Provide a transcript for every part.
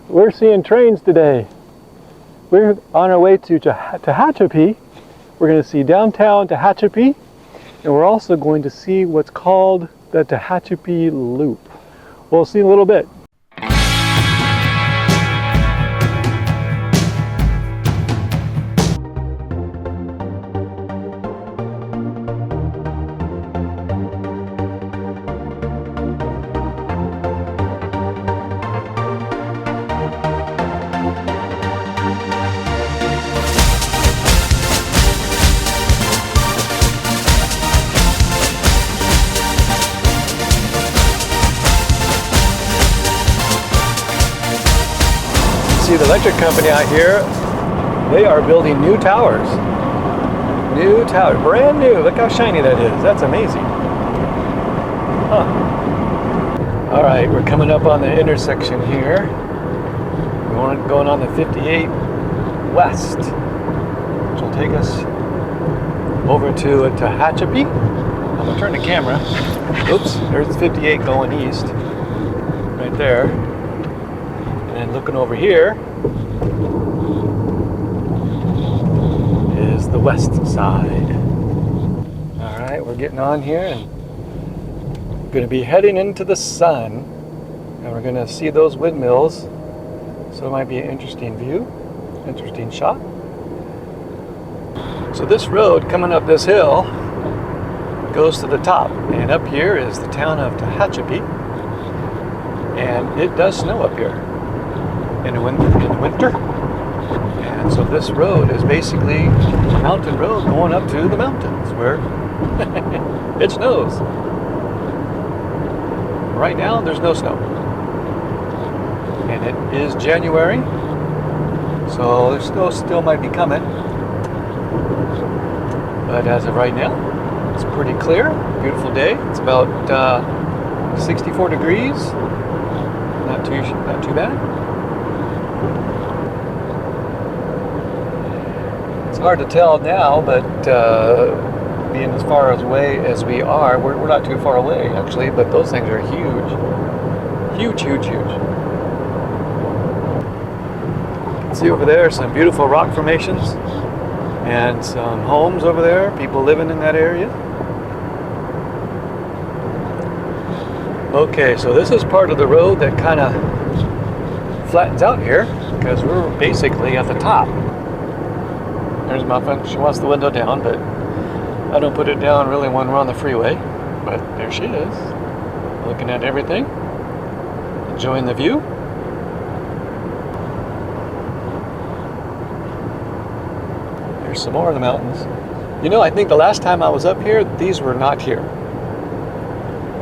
We're seeing trains today. We're on our way to Tehachapi. We're going to see downtown Tehachapi, and we're also going to see what's called the Tehachapi Loop. We'll see in a little bit. See the electric company out here, they are building new towers. New tower, brand new. Look how shiny that is. That's amazing. Huh. All right, we're coming up on the intersection here. We're going on the 58 West, which will take us over to Tehachapi. I'm gonna turn the camera. Oops, there's 58 going east, right there. And looking over here is the west side. All right, we're getting on here and we're going to be heading into the sun, and we're going to see those windmills. So it might be an interesting view, interesting shot. So this road coming up this hill goes to the top, and up here is the town of Tehachapi, and it does snow up here in the winter. And so this road is basically a mountain road going up to the mountains where it snows. Right now there's no snow, and it is January, so the snow still might be coming, but as of right now it's pretty clear. Beautiful day. It's about 64 degrees. Not too bad. It's hard to tell now, but being as far away as we are, we're not too far away actually, but those things are huge. Huge, huge, huge. You can see over there some beautiful rock formations and some homes over there, people living in that area. Okay, so this is part of the road that kind of flattens out here because we're basically at the top. There's Muffin. She wants the window down, but I don't put it down really when we're on the freeway. But there she is, looking at everything, enjoying the view. There's some more of the mountains. You know, I think the last time I was up here, these were not here.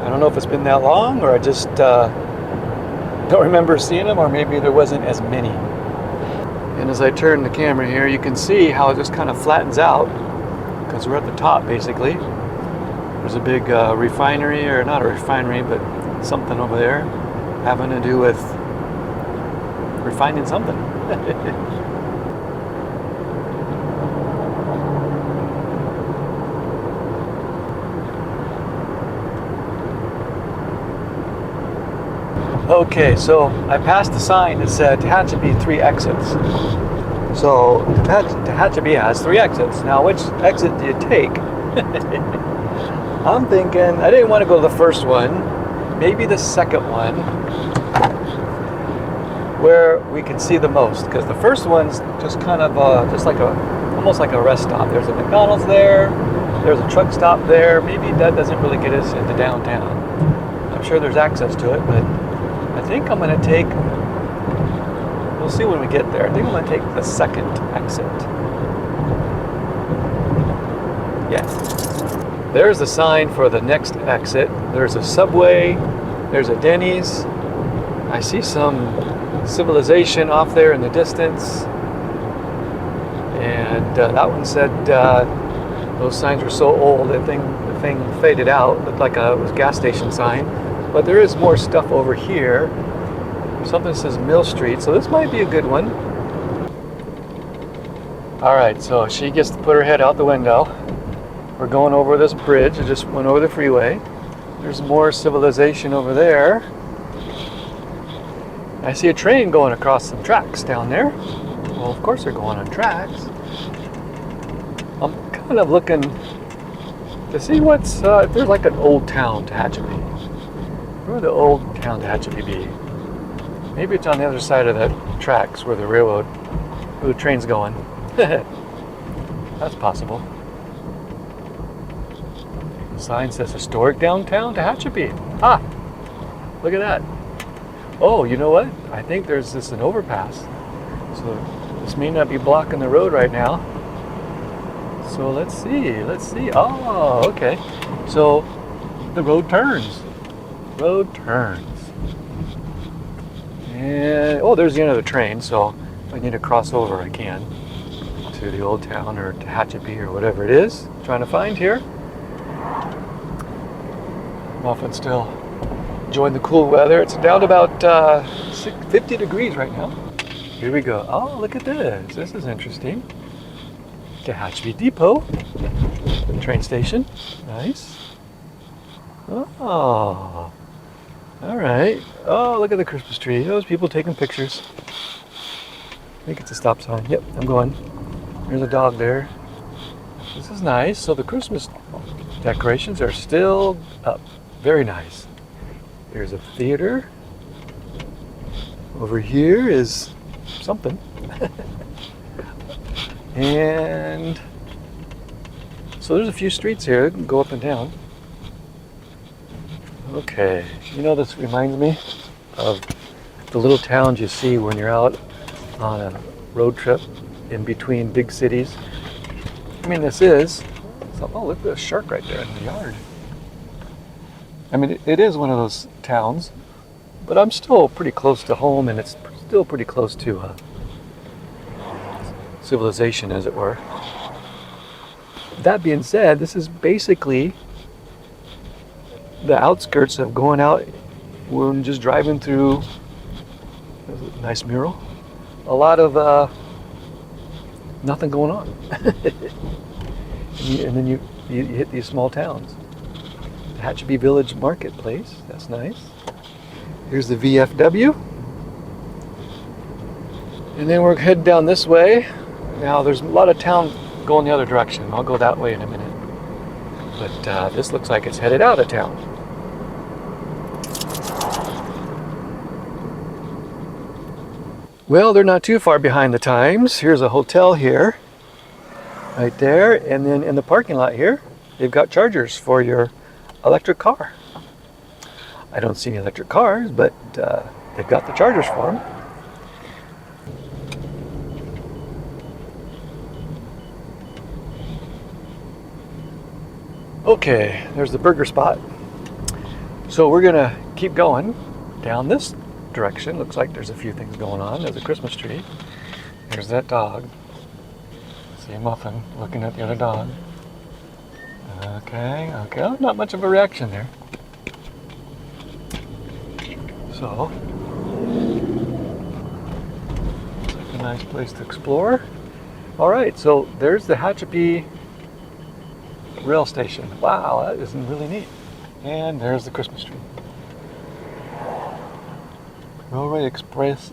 I don't know if it's been that long, or I just don't remember seeing them, or maybe there wasn't as many. And as I turn the camera here, you can see how it just kind of flattens out because we're at the top basically. There's a big refinery, or not a refinery, but something over there having to do with refining something. Okay, so I passed the sign that said Tehachapi 3 exits. So Tehachapi has 3 exits. Now, which exit do you take? I'm thinking I didn't want to go to the first one, maybe the second one, where we can see the most. Because the first one's just kind of just like almost like a rest stop. There's a McDonald's there. There's a truck stop there. Maybe that doesn't really get us into downtown. I'm sure there's access to it, but I think I'm going to take, we'll see when we get there, I think I'm going to take the second exit. Yeah. There's the sign for the next exit. There's a Subway, there's a Denny's. I see some civilization off there in the distance. And that one said, those signs were so old, the thing faded out, looked like it was a gas station sign. But there is more stuff over here. Something that says Mill Street, so this might be a good one. All right, so she gets to put her head out the window. We're going over this bridge. I just went over the freeway. There's more civilization over there. I see a train going across some tracks down there. Well, of course they're going on tracks. I'm kind of looking to see what's, if there's like an Old Town Tehachapi. Where would the Old Town Tehachapi be? Maybe it's on the other side of the tracks where the railroad, where the train's going. That's possible. The sign says Historic Downtown Tehachapi. Ah, look at that. Oh, you know what? I think there's this an overpass. So this may not be blocking the road right now. So let's see. Oh, okay. So the road turns. And oh, there's the end of the train. So if I need to cross over, I can to the Old Town or Tehachapi or whatever it is I'm trying to find here. I'm often still enjoying the cool weather. It's down to about 50 degrees right now. Here we go. Oh, look at this. This is interesting. Tehachapi Depot, the train station. Nice. Oh, all right. Oh, look at the Christmas tree. Those people taking pictures. I think it's a stop sign. Yep, I'm going. There's a dog there. This is nice. So the Christmas decorations are still up. Very nice. There's a theater. Over here is something. And so there's a few streets here that can go up and down. Okay, you know, this reminds me of the little towns you see when you're out on a road trip in between big cities. I mean, this is, oh, look at the shark right there in the yard. I mean, it is one of those towns, but I'm still pretty close to home, and it's still pretty close to civilization, as it were. That being said, this is basically the outskirts of going out when just driving through. There's a nice mural. A lot of nothing going on. and then you hit these small towns. Tehachapi Village Marketplace, that's nice. Here's the VFW. And then we're heading down this way. Now there's a lot of town going the other direction. I'll go that way in a minute. But this looks like it's headed out of town. Well, they're not too far behind the times. Here's a hotel here, right there. And then in the parking lot here, they've got chargers for your electric car. I don't see any electric cars, but they've got the chargers for them. Okay, there's the burger spot. So we're gonna keep going down this direction. Looks like there's a few things going on. There's a Christmas tree. There's that dog. See a muffin looking at the other dog. Okay, oh, not much of a reaction there. So, looks like a nice place to explore. All right, so there's the Tehachapi rail station. Wow, that is really neat. And there's the Christmas tree. Railway Express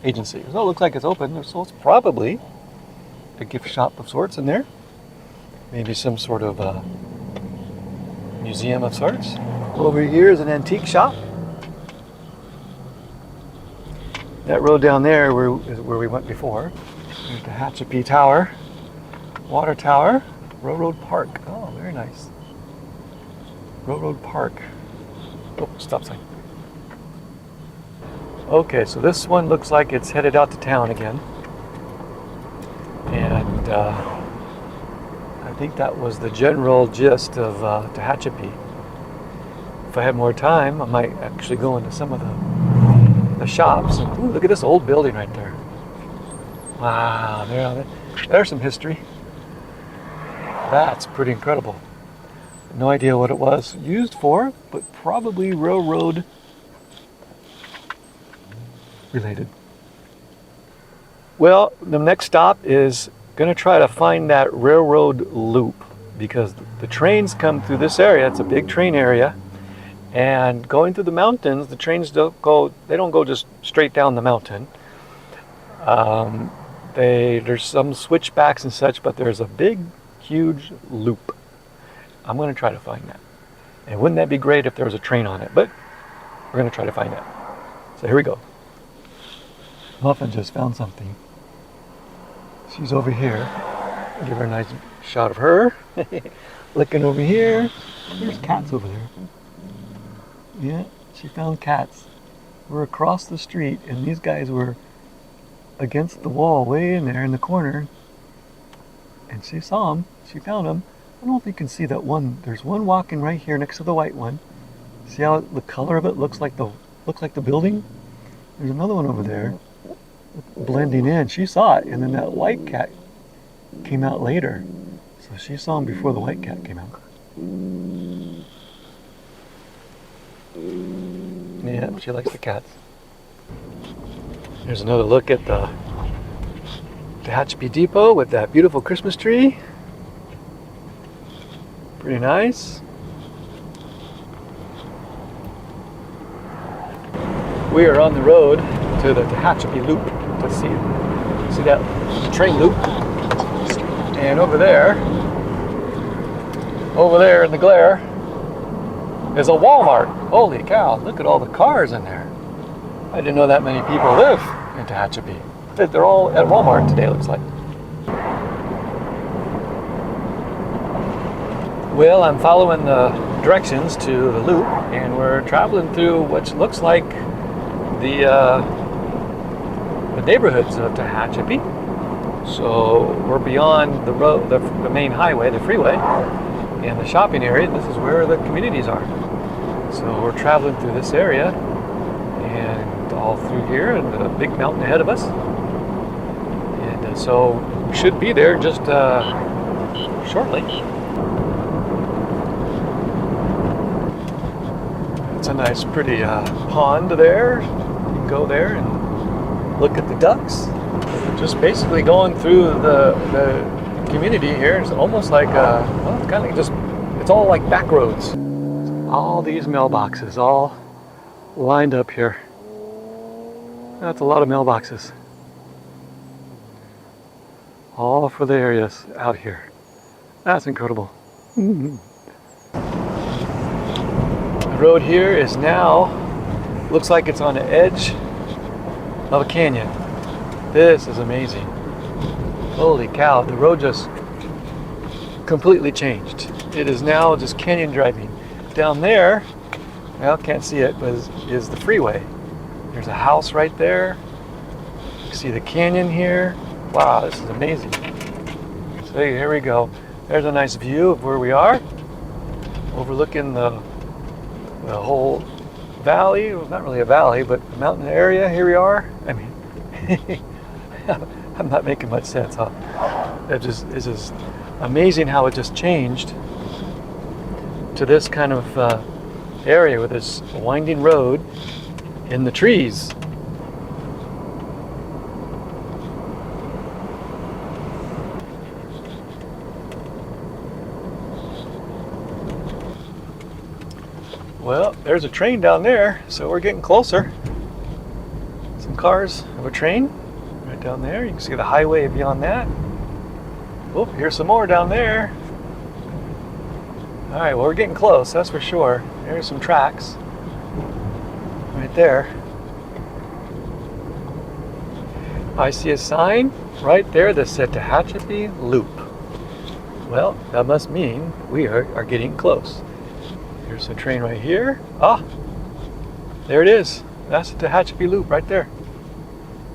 Agency. So it looks like it's open, so it's probably a gift shop of sorts in there. Maybe some sort of museum of sorts. Over here is an antique shop. That road down there is where we went before. There's the Tehachapi Tower, Water Tower, Railroad Park. Oh, very nice. Railroad Park. Oh, stop sign. Okay, so this one looks like it's headed out to town again. And I think that was the general gist of Tehachapi. If I had more time, I might actually go into some of the shops. And ooh, look at this old building right there. Wow, there's some history. That's pretty incredible. No idea what it was used for, but probably railroad related. Well, the next stop is going to try to find that railroad loop, because the trains come through this area. It's a big train area, And going through the mountains, the trains they don't go just straight down the mountain. There's some switchbacks and such, but there's a big, huge loop. I'm going to try to find that. And wouldn't that be great if there was a train on it? But we're going to try to find that. So here we go. Muffin just found something. She's over here. Give her a nice shot of her. Looking over here. There's cats over there. Yeah, she found cats. We're across the street, and these guys were against the wall, way in there in the corner. And she saw them. She found them. I don't know if you can see that one. There's one walking right here next to the white one. See how the color of it looks like the building? There's another one over there, blending in. She saw it, and then that white cat came out later. So she saw him before the white cat came out. Yeah, she likes the cats. Here's another look at the Tehachapi Depot with that beautiful Christmas tree. Pretty nice. We are on the road to the Tehachapi Loop to see that train loop. And over there in the glare is a Walmart. Holy cow, look at all the cars in there. I didn't know that many people live in Tehachapi. They're all at Walmart today, looks like. Well, I'm following the directions to the loop, and we're traveling through what looks like the neighborhoods of Tehachapi. So we're beyond the road, the main highway, the freeway, and the shopping area. This is where the communities are. So we're traveling through this area, and all through here, and the big mountain ahead of us. And so we should be there just shortly. It's a nice, pretty pond there. You can go there and look at the ducks. Just basically going through the community here. It's almost like well, it's kind of just, it's all like back roads. All these mailboxes all lined up here. That's a lot of mailboxes. All for the areas out here. That's incredible. The road here is now, looks like it's on the edge of a canyon. This is amazing. Holy cow, the road just completely changed. It is now just canyon driving. Down there, well, can't see it, but is the freeway. There's a house right there. You can see the canyon here. Wow, this is amazing. So here we go. There's a nice view of where we are, overlooking the whole valley. Well, not really a valley, but a mountain area. Here we are. I mean, I'm not making much sense, huh? It's just amazing how it just changed to this kind of area with this winding road in the trees. Well, there's a train down there, so we're getting closer. Some cars of a train right down there. You can see the highway beyond that. Oh, here's some more down there. All right, well, we're getting close, that's for sure. There's some tracks right there. I see a sign right there that said Tehachapi Loop. Well, that must mean we are getting close. Here's the train right here. Ah, there it is. That's the Tehachapi Loop right there.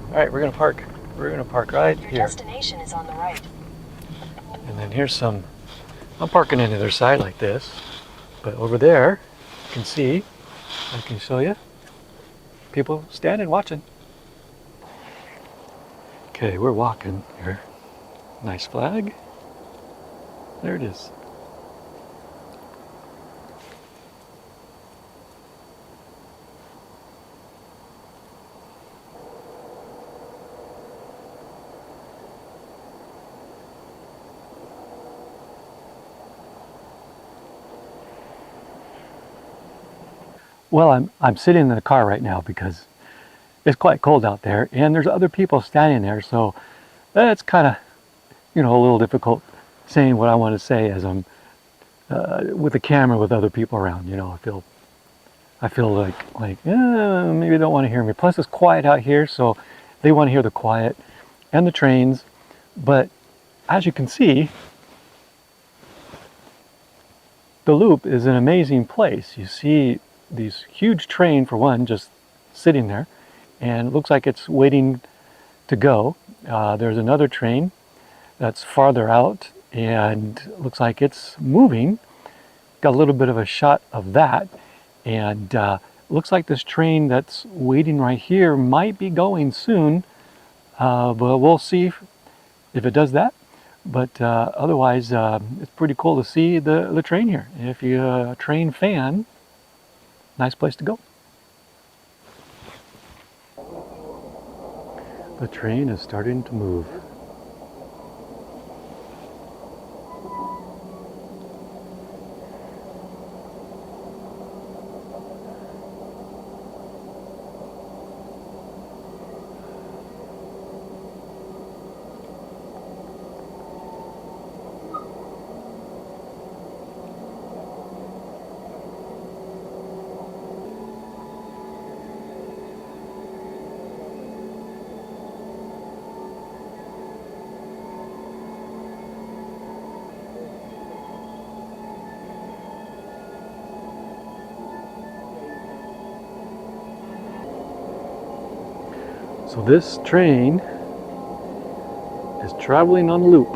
All right, we're gonna park. We're gonna park right here. Your destination is on the right. And then here's some, I'm parking on the other side like this, but over there, you can see, I can show you, people standing watching. Okay, we're walking here. Nice flag. There it is. Well, I'm sitting in the car right now because it's quite cold out there, and there's other people standing there, so it's kind of, you know, a little difficult saying what I want to say as I'm with the camera with other people around. You know, I feel like maybe they don't want to hear me. Plus, it's quiet out here, so they want to hear the quiet and the trains. But as you can see, the loop is an amazing place. You see these huge train, for one, just sitting there, and it looks like it's waiting to go. There's another train that's farther out, and looks like it's moving. Got a little bit of a shot of that, and looks like this train that's waiting right here might be going soon, but we'll see if it does that. But otherwise, it's pretty cool to see the train here. If you're a train fan, nice place to go. The train is starting to move. So this train is traveling on loop,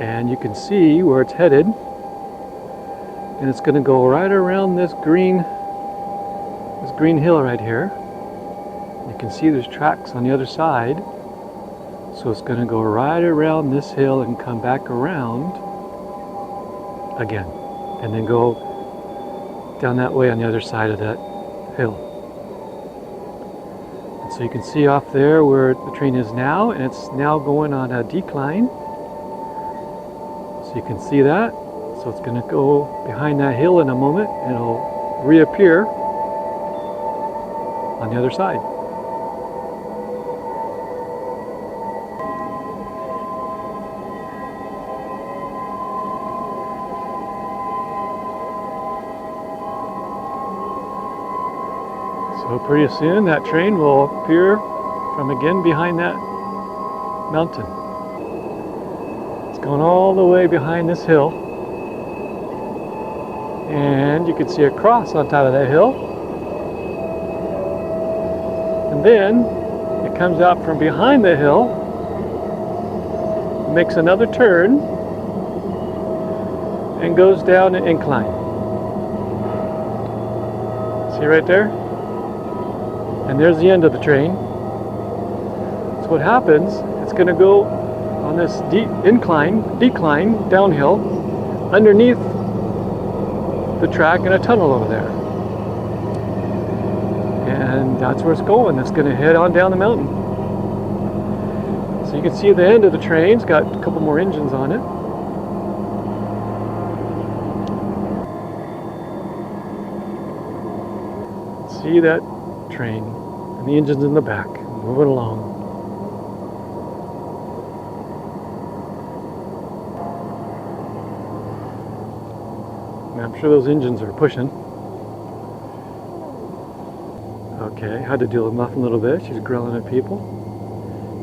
and you can see where it's headed, and it's going to go right around this green hill right here. You can see there's tracks on the other side, so it's going to go right around this hill and come back around again, and then go down that way on the other side of that hill. So you can see off there where the train is now, and it's now going on a decline. So you can see that. So it's going to go behind that hill in a moment, and it'll reappear on the other side. So pretty soon that train will appear from again behind that mountain. It's going all the way behind this hill, and you can see a cross on top of that hill, and then it comes out from behind the hill, makes another turn, and goes down an incline. See right there? And there's the end of the train. So what happens, it's going to go on this decline, downhill, underneath the track in a tunnel over there. And that's where it's going. It's going to head on down the mountain. So you can see the end of the train. It's got a couple more engines on it. See that train and the engines in the back moving along. And I'm sure those engines are pushing. Okay, had to deal with Muff a little bit. She's growling at people.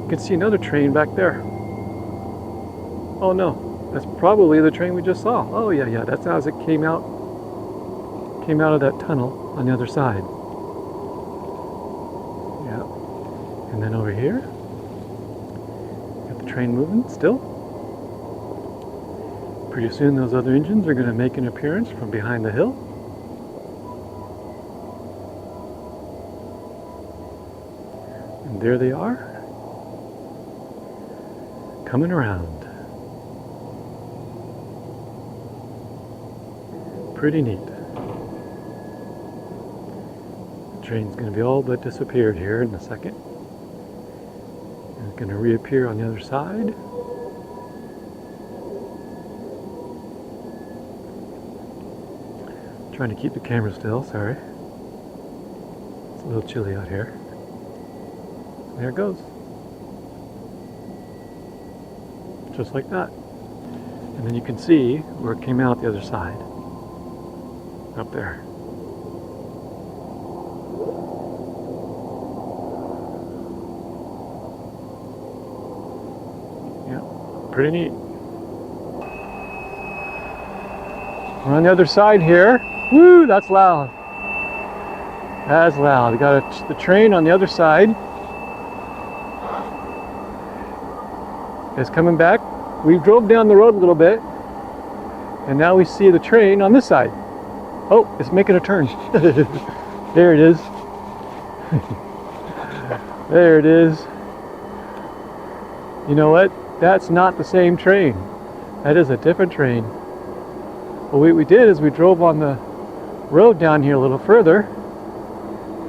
You can see another train back there. Oh no, that's probably the train we just saw. Oh yeah, that's as it came out of that tunnel on the other side. And then over here, got the train moving still. Pretty soon those other engines are going to make an appearance from behind the hill. And there they are, coming around. Pretty neat. The train's going to be all but disappeared here in a second. Going to reappear on the other side. Trying to keep the camera still, sorry. little chilly out here. There it goes. Just like that. And then you can see where it came out the other side. Up there. Yeah, pretty neat. We're on the other side here. Woo, that's loud. That's loud. We got the train on the other side. It's coming back. We drove down the road a little bit, and now we see the train on this side. Oh, it's making a turn. There it is. There it is. You know what? That's not the same train. That is a different train. Well, what we did is we drove on the road down here a little further,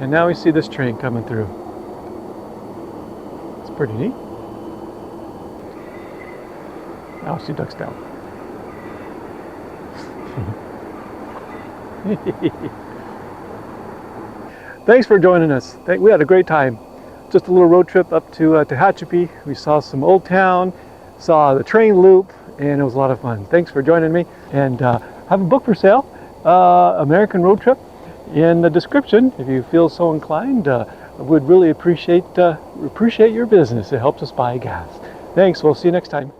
and now we see this train coming through. It's pretty neat. Now she ducks down. Thanks for joining us. We had a great time. Just a little road trip up to Tehachapi. We saw some Old Town, saw the train loop, and it was a lot of fun. Thanks for joining me. And have a book for sale, American Road Trip, in the description. If you feel so inclined, I would really appreciate your business. It helps us buy gas. Thanks. We'll see you next time.